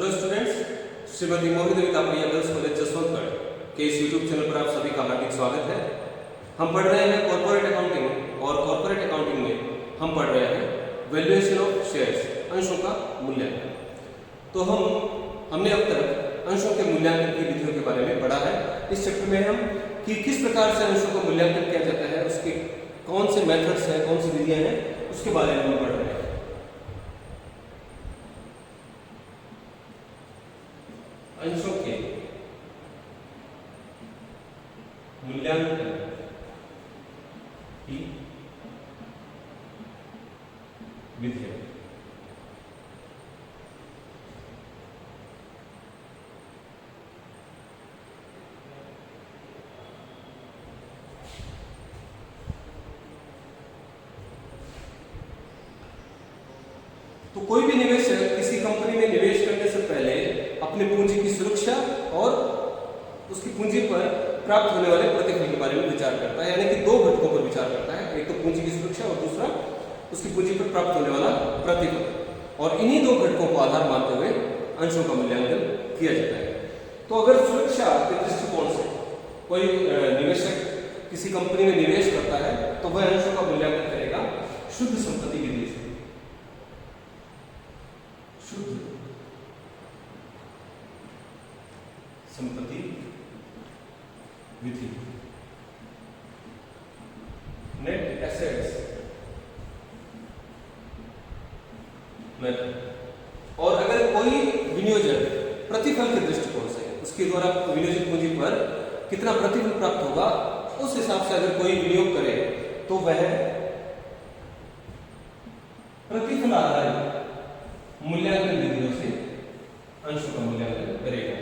Hello students, Shrimati मोहित देविका प्रिया girls college Jaswantgarh के इस YouTube channel पर आप सभी का हार्दिक स्वागत है। हम पढ़ रहे हैं कॉर्पोरेट अकाउंटिंग और कॉर्पोरेट अकाउंटिंग में हम पढ़ रहे हैं वैल्यूएशन ऑफ शेयर्स, अंशों का मूल्यांकन। तो हमने अब तक अंशों के मूल्यांकन की विधियों के बारे में पढ़ा है। इस चैप्टर में हम कि किस प्रकार से अंशों का मूल्यांकन किया जाता है, उसके कौन से मेथड्स हैं, कौन सी विधियां हैं, उसके बारे में हम पढ़ रहे हैं। अंशों के मूल्यांकन की विधियां। तो कोई भी निवेशक किसी कंपनी में निवेश करने से पहले अपनी पूंजी की सुरक्षा और उसकी पूंजी पर प्राप्त होने वाले प्रतिफल के बारे में विचार करता है, यानी कि दो घटकों पर विचार करता है। एक तो पूंजी की सुरक्षा और दूसरा उसकी पूंजी पर प्राप्त होने वाला प्रतिफल। और इन्हीं दो घटकों को आधार मानते हुए अंशों का मूल्यांकन किया जाता है। तो अगर सुरक्षा के दृष्टिकोण से कोई निवेशक किसी कंपनी में निवेश करता है तो वह अंशों का मूल्यांकन करेगा शुद्ध संपत्ति विधि से। शुद्ध संपत्ति विधि, नेट एसेट्स मेथड। और अगर कोई विनियोजक प्रतिफल के दृष्टिकोण से उसके द्वारा विनियोजित पूंजी पर कितना प्रतिफल प्राप्त होगा, उस हिसाब से अगर कोई विनियोग करे तो वह प्रतिफल आधारित मूल्यांकन विधियों से अंशों का मूल्यांकन करेगा।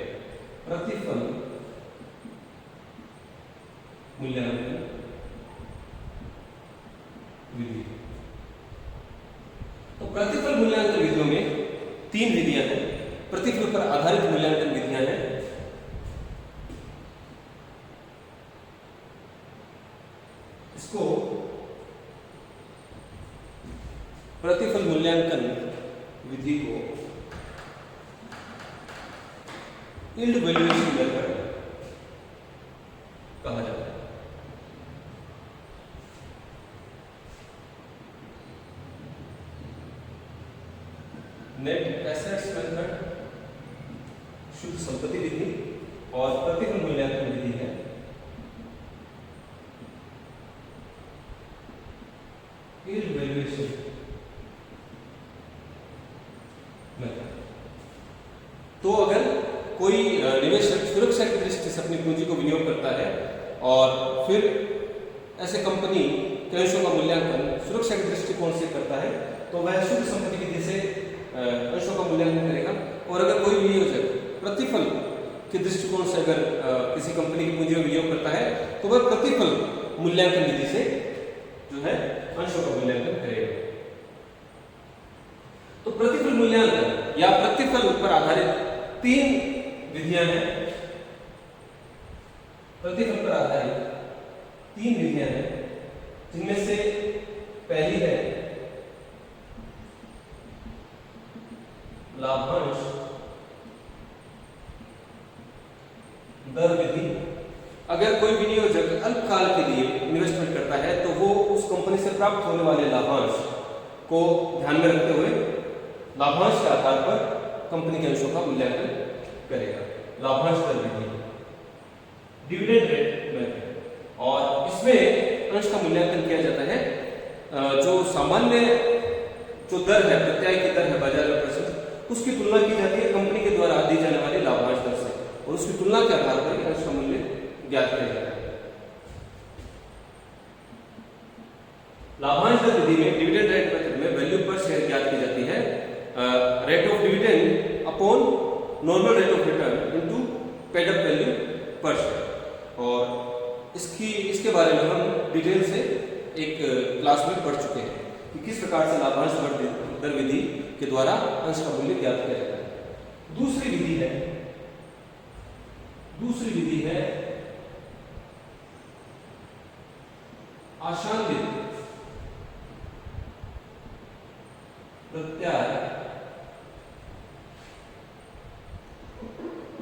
प्रतिफल मूल्यांकन विधि। तो प्रतिफल मूल्यांकन विधियों में तीन विधियां हैं। प्रतिफल पर आधारित मूल्यांकन विधियां हैं। इसको प्रतिफल मूल्यांकन विधि को यील्ड वैल्यूएशन मेथड कहा जाता है। नेट एसेट्स मेथड शुद्ध संपत्ति विधि और प्रतिफल मूल्यांकन विधि है यील्ड वैल्यूएशन मेथड। तो अगर कोई निवेशक सुरक्षा की दृष्टि से अपनी पूंजी को विनियोग करता है और फिर ऐसे कंपनी के अंशों का मूल्यांकन सुरक्षा के दृष्टिकोण से करता है तो वह शुद्ध संपत्ति विधि से अंशों का मूल्यांकन करेगा। और अगर कोई विनियोजक प्रतिफल के दृष्टिकोण से अगर किसी कंपनी की पूंजी में विनियोग करता है तो वह प्रतिफल मूल्यांकन विधि से जो है अंशों का मूल्यांकन करेगा। तो प्रतिफल मूल्यांकन या प्रतिफल पर आधारित तीन विधियां हैं। प्रतिफल पर आधारित तीन विधियां हैं, जिनमें से पहली है लाभांश दर विधि। अगर कोई विनियोजक अल्पकाल के लिए इन्वेस्टमेंट करता है तो वो उस कंपनी से प्राप्त होने वाले लाभांश को ध्यान में रखते हुए लाभांश के आधार पर कंपनी के अंशों का मूल्यांकन करेगा। लाभांश दर विधि, डिविडेंड रेट मेथड। और इसमें अंश का मूल्यांकन किया जाता है जो सामान्य जो दर है, प्रत्याय की दर है बाजार में प्रचलित, उसकी तुलना की जाती है कंपनी के द्वारा दी जाने वाली लाभांश दर से और उसकी तुलना के आधार पर अंश का मूल्य ज्ञात किया जाता है। लाभांश दर विधि में डिविडेंड रेट मेथड में वैल्यू पर शेयर ज्ञात की जाती है, rate of dividend upon normal rate of return into paid up value पर शेयर। और इसके बारे में हम डिटेल से एक क्लास में पढ़ चुके हैं कि किस प्रकार से लाभांश दर विधि के द्वारा अंश का मूल्य ज्ञात किया जाता है। दूसरी विधि है आशान्वित प्रत्याय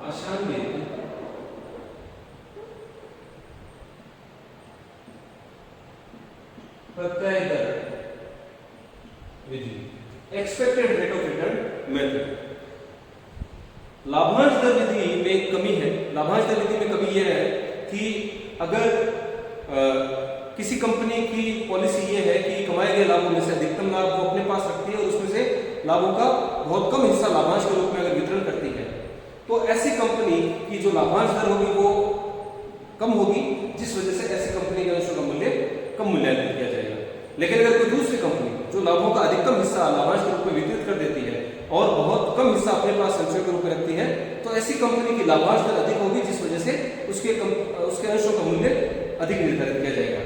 आशान्वित प्रत्यय दर विधि, expected rate of return method. लाभांश दर विधि में कमी है। लाभांश दर विधि में कमी यह है कि अगर किसी कंपनी की पॉलिसी ये है कि कमाए गए लाभों में से अधिकतम लाभ वो अपने पास रखती है और उसमें से लाभों का बहुत कम हिस्सा लाभांश के रूप में अगर वितरण करती है, तो ऐसी कंपनी की जो लाभांश दर होगी वो कम होगी, जिस वजह से ऐसी कंपनी के अंशों का मूल्य कम मूल्यांकित किया जाएगा। लेकिन अगर कोई दूसरी कंपनी जो लाभों का अधिकतम हिस्सा लाभांश के रूप में वितरित कर देती है और बहुत कम हिस्सा अपने पास संचय के रूप में रखती है, तो ऐसी कंपनी की लाभांश दर अधिक होगी, जिस वजह से उसके अंशों का मूल्य अधिक निर्धारित किया जाएगा।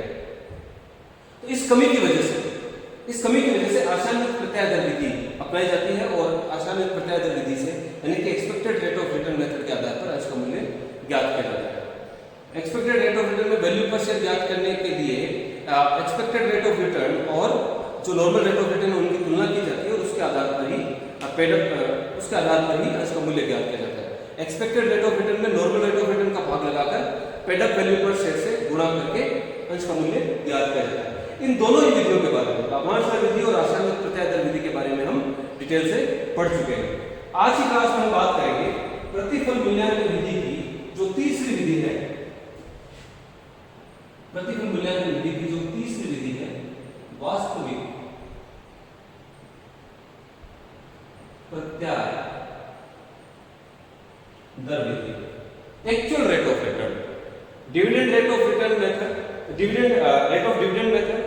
तो इस कमी की वजह से आशान्वित प्रत्यय दर विधि अपनाई जाती है और आशान्वित प्रत्यय दर विधि से यानी कि expected rate of return method के आधार पर अंश का मूल्य ज्ञात किया जाता है। एक्सपेक्टेड रेट ऑफ रिटर्न में वैल्यू पर शेयर ज्ञात करने के लिए एक्सपेक्टेड रेट ऑफ रिटर्न और जो नॉर्मल रेट ऑफ रिटर्न उनकी तुलना की जाती है और उसके आधार पर ही अंश का मूल्य ज्ञात किया जाता है। एक्सपेक्टेड रेट ऑफ रिटर्न में नॉर्मल रेट ऑफ रिटर्न का भाग लगाकर पेड अप वैल्यू पर शेयर से गुणा करके अंश का मूल्य ज्ञात किया जाता है। इन दोनों ही विधियों के बारे में, लाभांश दर विधि और आशान्वित प्रत्यय दर विधि के बारे में हम डिटेल से पढ़ चुके हैं। आज की क्लास में हम बात करेंगे प्रतिफल मूल्यांकन विधि की जो तीसरी विधि है। प्रतिफल मूल्यांकन विधि की जो तीसरी विधि है, वास्तविक प्रत्यय दर विधि, actual rate of return, dividend rate of return method, dividend rate of dividend method,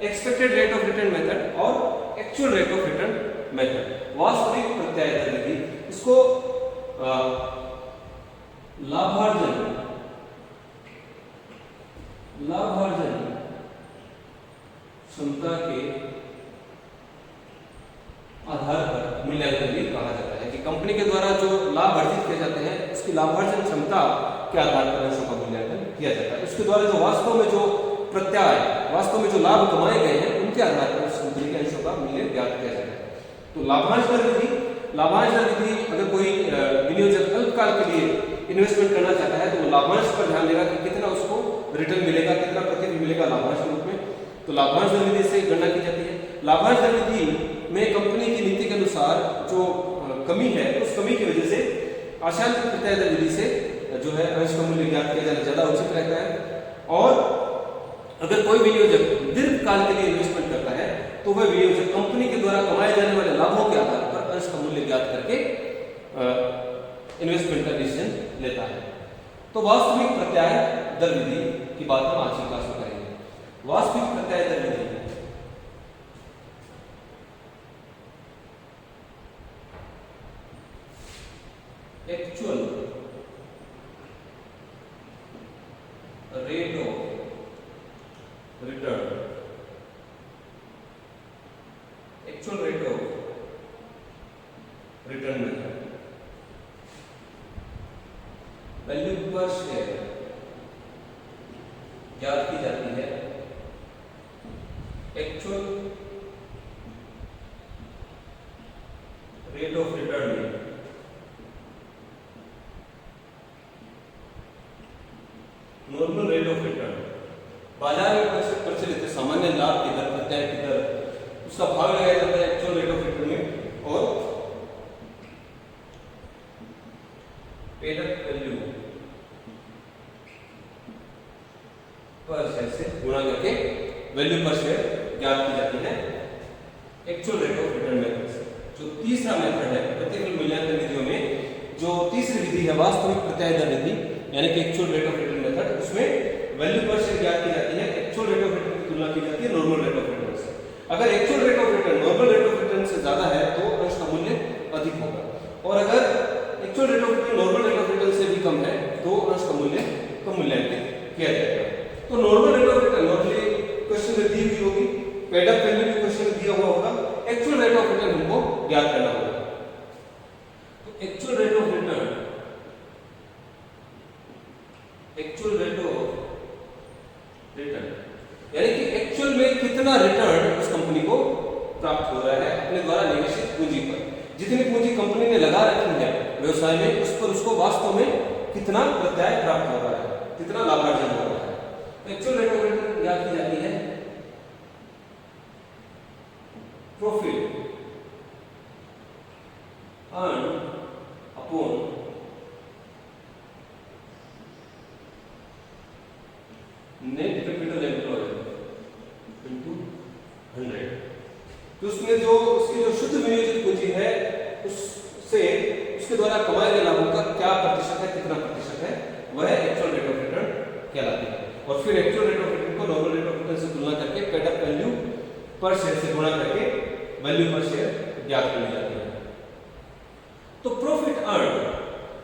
expected rate of return method और actual rate of return method, वास्तविक प्रत्यय दर विधि। इसको लाभार्जन क्षमता के आधार पर मूल्यांकन भी कहा जाता है कि कंपनी के द्वारा जो लाभ अर्जित किए जाते हैं उसकी लाभार्जन क्षमता के आधार पर अंशों का मूल्यांकन किया जाता है। उसके द्वारा जो वास्तव में जो लाभ कमाए गए हैं उनके आधार पर उस कंपनी के अंशों का मूल्य ज्ञात किया जाता है। तो लाभांश दर विधि अगर कोई विनियोजक अल्पकाल के लिए इन्वेस्टमेंट करना चाहता है तो वो लाभांश पर ध्यान देगा कि कितना उसको रिटर्न मिलेगा, कितना प्रतिफल मिलेगा लाभांश के रूप में। तो लाभांश दर विधि से गणना की जाती है। लाभांश दर विधि में कंपनी की नीति के अनुसार जो कमी है उस कमी की वजह से आशान्वित प्रत्यय दर विधि से जो है अंश का मूल्य ज्ञात किया जाना ज्यादा उचित रहता है। और अगर कोई विनियोजक दीर्घकाल के लिए इन्वेस्टमेंट करता है तो वह विनियोजक कंपनी के द्वारा कमाए जाने वाले लाभों के आधार पर अंश का मूल्य ज्ञात करके इन्वेस्टमेंट का डिसीजन लेता है। तो वास्तविक प्रत्यय दर विधि की बात हम आज की क्लास में करेंगे। वास्तविक प्रत्यय दर विधि actual rate of return, actual rate of return method, value पर शेयर ज्ञात की जाती है एक्चुअल रेट ऑफ रिटर्न में नॉर्मल रेट ऑफ रिटर्न, बाजार में प्रचलित है सामान्य लाभ की दर, प्रत्यय की दर, उसका भाग लगाया जाता है एक्चुअल रेट ऑफ रिटर्न में और पेड अप वैल्यू पर शेयर से गुणा करके वैल्यू पर शेयर ज्ञात की जाती है actual rate of return method से। जो तीसरा मेथड है प्रतिफल मूल्यांकन विधियों में, जो तीसरी विधि है वास्तविक प्रत्यय दर विधि यानी कि actual rate of return method, उसमें वैल्यू पर शेयर ज्ञात की जाती है एक्चुअल रेट ऑफ रिटर्न की तुलना की जाती है नॉर्मल रेट ऑफ रिटर्न से। अगर actual rate of return normal rate of return से ज्यादा है तो अंश का मूल्य अधिक होगा और अगर actual rate of return normal rate of return से भी कम है तो अंश का मूल्य कम मूल्यांकित किया जाएगा। तो normal rate of return normally question में दी हुई होगी, पेड अप वैल्यू भी क्वेश्चन में दिया हुआ होगा, एक्चुअल रेट ऑफ रिटर्न हमको ज्ञात करना होगा। तो actual rate of return, actual rate of return यानी कि एक्चुअल में कितना रिटर्न उस कंपनी को प्राप्त हो रहा है अपने द्वारा निवेशित पूंजी पर। जितनी पूंजी कंपनी ने लगा रखी है व्यवसाय में, उस पर उसको वास्तव में कितना प्रत्याय प्राप्त हो रहा है, कितना लाभार्जन हो रहा है। एक्चुअल रेट ऑफ रिटर्न याद की जाती है profit earn upon net capital employed into 100। तो उसमें जो उसकी जो शुद्ध विनियोजित पूंजी है उससे उसके द्वारा कमाए गए लाभों का क्या प्रतिशत है, कितना प्रतिशत है, वह एक्चुअल रेट ऑफ रिटर्न कहलाती है। और फिर एक्चुअल रेट ऑफ रिटर्न को नॉर्मल रेट ऑफ रिटर्न से तुलना करके पेड अप वैल्यू पर शेयर से गुणा करके वैल्यू पर शेयर ज्ञात करनी जाती है। तो प्रॉफिट अर्न,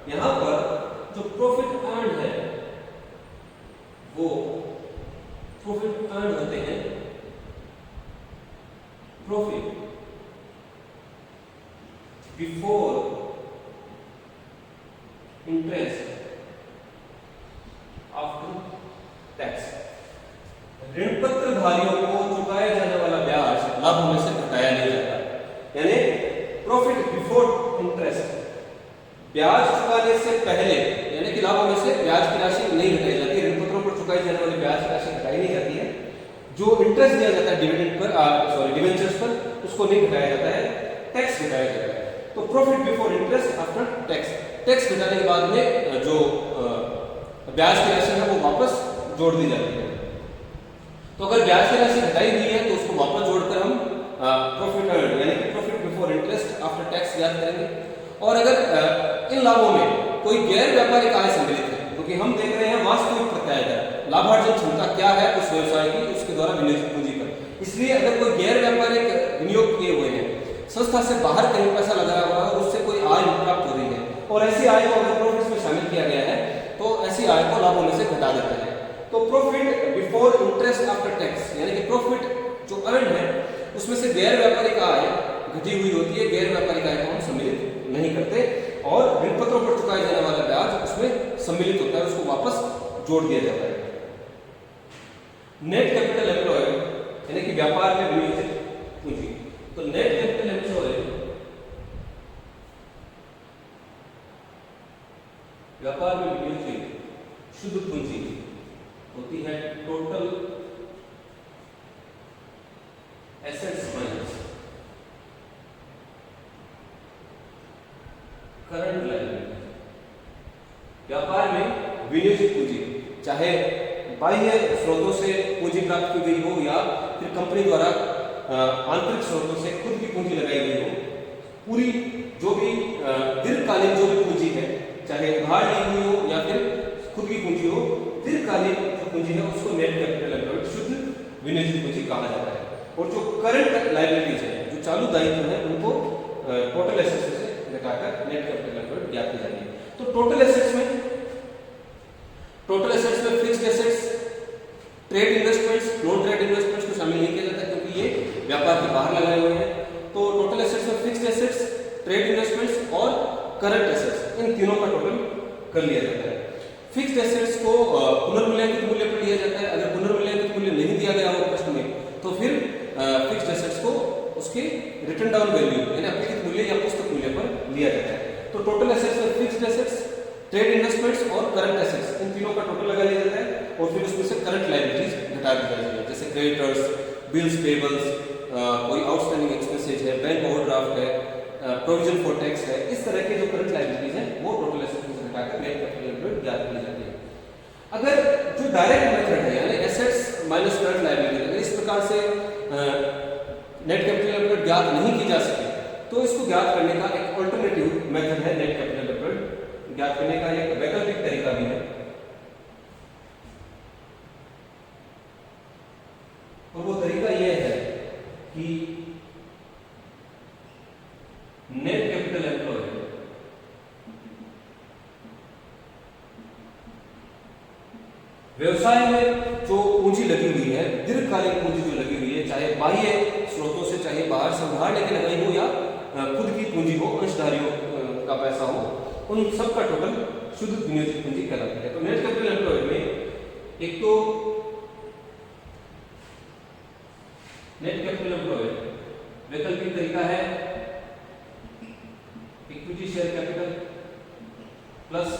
यहां पर जो प्रॉफिट अर्न है वो प्रॉफिट अर्न होते हैं profit before interest after tax. ऋण पत्र धारियों को चुकाया जाने वाला ब्याज लाभों में से घटाया नहीं जाता, यानी प्रॉफिट बिफोर इंटरेस्ट, ब्याज चुकाने से पहले, यानी कि लाभों में से ब्याज की राशि नहीं घटाई जाती, ऋण पत्रों पर चुकाई जाने वाली ब्याज की राशि घटाई नहीं जाती है। जो इंटरेस्ट दिया जाता है डिविडेंड पर, सॉरी डिवेंचर्स पर, उसको नहीं घटाया जाता है, टैक्स घटाया जाता है। तो profit before interest after tax, tax घटाने के बाद में जो ब्याज की राशि है वो वापस जोड़ दी जाती है। तो अगर ब्याज की राशि घटाई हुई है तो उसको वापस जोड़कर हम प्रॉफिट अर्न यानी कि profit before interest after tax ज्ञात करेंगे। और अगर इन लाभों में कोई गैर व्यापारिक आय सम्मिलित है, क्योंकि हम देख रहे हैं वास्तविक प्रत्याय दर, लाभार्जन क्षमता क्या है उस व्यवसाय की, उसके द्वारा विनियोजित पूंजी पर, इसलिए अगर कोई गैर व्यापारिक विनियोग किए हुए हैं, संस्था से बाहर कहीं पैसा लगाया हुआ है और उससे कोई आय प्राप्त हो रही है, और ऐसी आय को अगर प्रॉफिट में शामिल किया गया है तो ऐसी आय को लाभों में से घटा देता है। तो profit before interest after tax, यानी कि प्रॉफिट जो अर्न है उसमें से गैर व्यापारिक आय घटी हुई होती है, गैर व्यापारिक आय को हम सम्मिलित नहीं करते, और ऋण पत्रों पर चुकाए जाने वाला ब्याज उसमें सम्मिलित होता है, उसको वापस जोड़ दिया जाता है। नेट कैपिटल एम्प्लॉयड यानी कि व्यापार में विनियोजित पूंजी, तो नेट कैपिटल एम्प्लॉयड व्यापार में विनियोजित शुद्ध पूंजी होती है total assets minus current liability. व्यापार में विनियोजित पूंजी चाहे बाह्य स्रोतों से पूंजी प्राप्त की गई हो या फिर कंपनी द्वारा आंतरिक स्रोतों से खुद की पूंजी लगाई गई हो, पूरी जो भी दीर्घकालीन जो भी पूंजी है, चाहे उधार ली हुई हो या फिर खुद की पूंजी हो, दीर्घकालीन जो पूंजी है उसको नेट कैपिटल एम्प्लॉयड शुद्ध विनियोजित पूंजी कहा जाता है। और जो करंट लायबिलिटीज है, जो चालू दायित्व है, उनको टोटल एसेट्स से घटाकर नेट कैपिटल एम्प्लॉयड ज्ञात की जाती है। तो टोटल एसेट्स में fixed assets, trade investments, non trade investments को शामिल नहीं किया जाता क्योंकि ये व्यापार के बाहर लगाए हुए हैं। तो टोटल एसेट्स में फिक्स्ड एसेट्स, ट्रेड इन्वेस्टमेंट्स और करंट एसेट्स, इन तीनों का टोटल कर लिया जाता है। फिक्स्ड एसेट्स को पुनर्मूल्यांकित मूल्य पर लिया जाता है। अगर पुनर्मूल्यांकित मूल्य नहीं दिया गया हो प्रश्न में तो फिर फिक्स्ड एसेट्स को उसके रिटर्न डाउन वैल्यू यानी अपेक्षित मूल्य या पुस्तक मूल्य पर लिया जाता है। तो टोटल एसेट्स में फिक्स्ड एसेट्स, ट्रेड इन्वेस्टमेंट्स और करंट एसेट्स, इन तीनों का टोटल लगा लिया जाता है और फिर उसमें से करंट लायबिलिटीज घटा दी जाती है, जैसे क्रेडिटर्स, बिल्स पेबल्स, कोई आउटस्टैंडिंग एक्सपेंसेस है, बैंक ओवरड्राफ्ट है, प्रोविजन फॉर टैक्स है, इस तरह के जो करंट लायबिलिटीज हैं वो टोटल एसेट्स में से घटाकर नेट कैपिटल एम्प्लॉयड ज्ञात की जाती है। अगर जो डायरेक्ट मेथड है यानी एसेट्स माइनस करंट लायबिलिटी, अगर इस प्रकार से नेट कैपिटल एम्प्लॉयड ज्ञात नहीं की जा सके तो इसको ज्ञात करने का एक अल्टरनेटिव मेथड है, नेट कैपिटल एम्प्लॉयड ज्ञात करने का एक वैकल्पिक तरीका भी है। और वो तरीका यह है कि नेट कैपिटल एम्प्लॉयड व्यवसाय में जो पूंजी लगी हुई है, दीर्घकालीन पूंजी जो लगी हुई है, चाहे बाह्य स्रोतों से चाहे बाहर से उधार लेके लगाई हो या खुद की पूंजी हो, अंशधारियों का पैसा हो, उन सब का टोटल शुद्ध विनियोजित पूंजी कहलाती है। तो नेट कैपिटल एम्प्लॉयड में एक तो नेट कैपिटल एम्प्लॉयड वैकल्पिक तरीका है equity share capital plus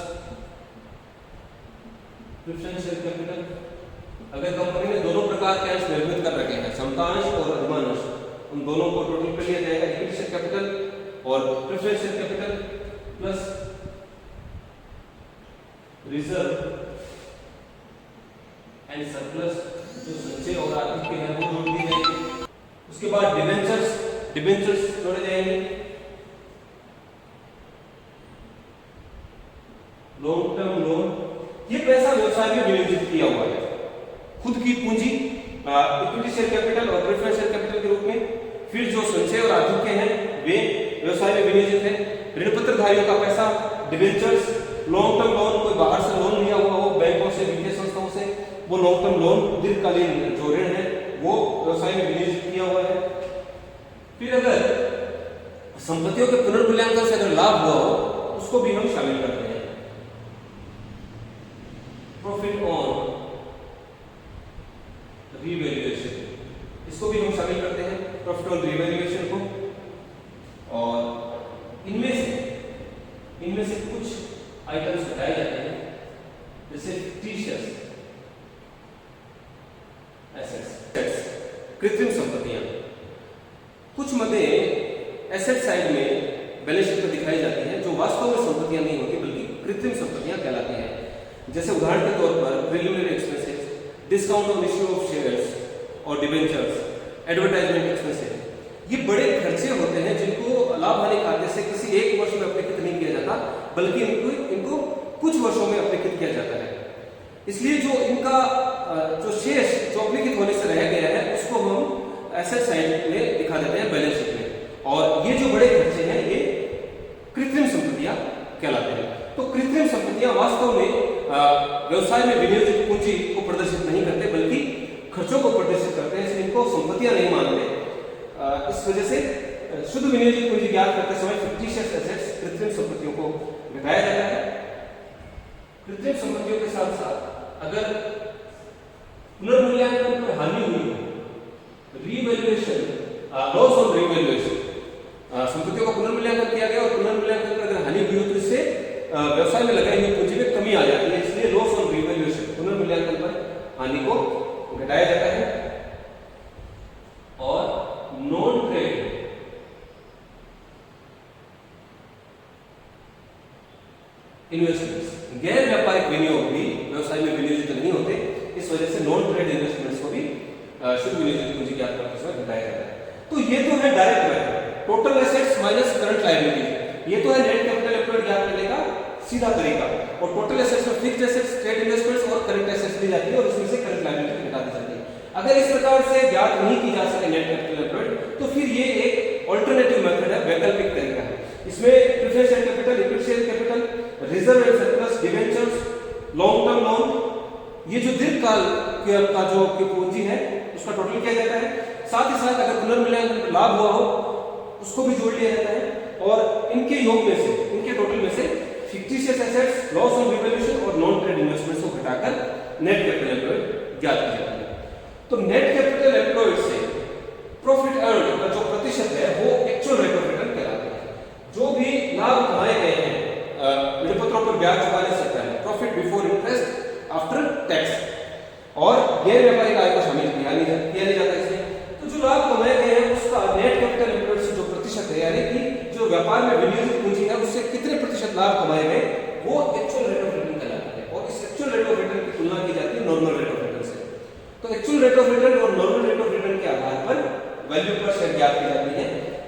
preferential capital. अगर कंपनी ने दोनों प्रकार के अंश निर्मित कर रखे हैं, समतांश और अधिमांश, उन दोनों को टोटल कर लिया जाएगा, इक्विटी शेयर कैपिटल और preferential capital plus reserve and surplus, जो संचय और आर्थिक के हैं वो जोड़ दी जाएगी। उसके बाद डिबेंचर्स जोड़े जाएंगे, लॉन्ग टर्म लोन। ये पैसा व्यवसाय में विनियोजित किया हुआ है, खुद की पूंजी इक्विटी शेयर कैपिटल और प्रेफरेंशियल कैपिटल के रूप में। फिर जो संचय और आधिक्य हैं वे व्यवसाय में विनियोजित है। ऋण पत्रधारियों का पैसा डिबेंचर्स, लॉन्ग टर्म लोन, कोई बाहर से लोन लिया हुआ हो बैंकों से, वित्तीय संस्थाओं से, वो लॉन्ग टर्म लोन दीर्घकालीन जो ऋण है वो व्यवसाय में विनियोजित किया हुआ है। फिर अगर संपत्तियों के पुनर्मूल्यांकन से अगर लाभ हुआ हो उसको भी हम शामिल करते हैं। प्रॉफिट ऑन रीवैल्यूएशन, इसको भी हम शामिल करते हैं, प्रॉफिट ऑन रीवैल्यूएशन को। और इनमें से कुछ आइटम्स बताए जाते हैं, जैसे फिक्टिशियस एसेट्स, कृत्रिम संपत्तियां। कुछ मदें एसेट साइड में बैलेंस शीट में दिखाई जाती हैं जो वास्तव में संपत्तियां नहीं होती बल्कि कृत्रिम संपत्तियां कहलाती हैं। जैसे उदाहरण के तौर पर preliminary expenses, discount on issue of shares और डिबेंचर्स, एडवर्टाइजमेंट एक्सपेंसेस। ये बड़े खर्चे होते हैं जिनको लाभ हानि खाते से किसी एक वर्ष में अपलिखित नहीं किया जाता बल्कि इनको कुछ वर्षों में अपलिखित किया जाता है। इसलिए जो इनका जो शेष जो अपलिखित होने से रह गया है उसको हम एसेट साइड में दिखा देते हैं बैलेंस शीट में। और ये जो बड़े खर्चे हैं ये कृत्रिम संपत्तियां कहलाते हैं। तो कृत्रिम संपत्तियां वास्तव में व्यवसाय में विनियोजित पूंजी को प्रदर्शित नहीं करते बल्कि खर्चों को प्रदर्शित करते हैं, इसलिए इनको संपत्तियां नहीं मानते। इस वजह से शुद्ध विनियोजित पूंजी ज्ञात करते समय फिक्टिशियस एसेट्स, कृत्रिम संपत्तियों को घटाया जाता है। कृत्रिम संपत्तियों के साथ साथ अगर पुनर्मूल्यांकन पर हानि हुई हो, रीवैल्यूएशन, लॉस ऑन रीवैल्यूएशन, संपत्तियों का पुनर्मूल्यांकन किया गया और पुनर्मूल्यांकन पर अगर हानि हुई हो तो इससे व्यवसाय में लगाई हुई पूंजी में कमी आ जाती है, इसलिए लॉस ऑन रीवैल्यूएशन, पुनर्मूल्यांकन पर हानि को घटाया जाता है। और नॉन ट्रेड इन्वेस्टमेंट्स, गैर व्यापारिक विनियोग भी व्यवसाय में विनियोजित नहीं होते, इस वजह से नॉन ट्रेड इन्वेस्टमेंट्स को भी शुद्ध विनियोजित पूंजी ज्ञात करते समय घटाया जाता है। तो ये तो है direct method, total assets minus current liability. ये तो है नेट कैपिटल एम्प्लॉयड ज्ञात करने का सीधा तरीका। और टोटल एसेट्स में फिक्स्ड एसेट्स, ट्रेड इन्वेस्टमेंट्स और करंट एसेट्स ली जाती है और उसमें से करंट लायबिलिटी घटा दी जाती है। अगर इस प्रकार से ज्ञात नहीं की जा सके नेट कैपिटल एम्प्लॉयड तो फिर ये एक ऑल्टरनेटिव मेथड है, वैकल्पिक तरीका है। इसमें preferential capital, equity share capital, reserve and surplus, debentures, long term loan, ये जो दीर्घकाल का जो पूंजी है उसका टोटल किया जाता है। साथ ही साथ अगर पुनर्मूल्यांकन पर लाभ हुआ हो उसको भी जोड़ लिया जाता है और इनके योग में से, इनके टोटल में से fictitious assets, loss on revaluation और नॉन ट्रेड इन्वेस्टमेंट्स को घटाकर नेट कैपिटल एम्प्लॉयड ज्ञात की जाती है। तो नेट कैपिटल एम्प्लॉयड से प्रॉफिट अर्न का जो प्रतिशत है वो एक्चुअल रेट ऑफ रिटर्न कहलाता है। जो भी लाभ कमाए गए हैं ऋण पत्रों पर ब्याज चुका नहीं सकता है, profit before interest after tax, और गैर व्यापारिक आय को शामिल किया नहीं जाता इसमें। तो जो लाभ कमाए गए हैं उसका नेट कैपिटल एम्प्लॉयड से जो प्रतिशत है, यानी कि जो व्यापार में विनियोजित पूंजी है उससे कितने प्रतिशत लाभ कमाए गए, वो एक्चुअल रेट ऑफ रिटर्न कहलाता है। और इस एक्चुअल रेट ऑफ रिटर्न की तुलना की जाती है नॉर्मल रेट ऑफ रिटर्न से। तो एक्चुअल रेट ऑफ रिटर्न और नॉर्मल रेट ऑफ रिटर्न के आधार पर वैल्यू पर शेयर ज्ञात की जाती है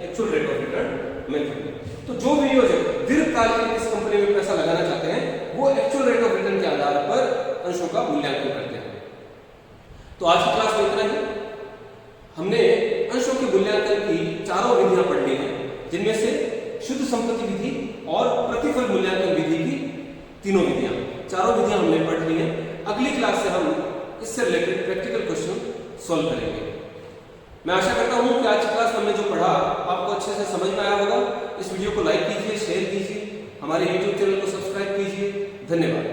actual rate of return method. तो जो विनियोजक दीर्घकाल के लिए इस कंपनी में पैसा लगाना चाहते हैं वो एक्चुअल रेट ऑफ रिटर्न के आधार पर अंशों का मूल्यांकन करते हैं। तो आज की क्लास में इतना ही। हमने अंशों के मूल्यांकन की चारों विधियां पढ़ ली हैं, जिनमें से शुद्ध संपत्ति विधि और प्रतिफल मूल्यांकन विधि की तीनों विधियां, चारों विधियां हमने पढ़ ली हैं। अगली क्लास से हम इससे रिलेटेड प्रैक्टिकल क्वेश्चन सॉल्व करेंगे। मैं आशा करता हूं कि आज की क्लास में हमने जो पढ़ा आपको अच्छे से समझ में आया होगा। इस वीडियो को लाइक कीजिए, शेयर कीजिए, हमारे YouTube चैनल को सब्सक्राइब कीजिए। धन्यवाद।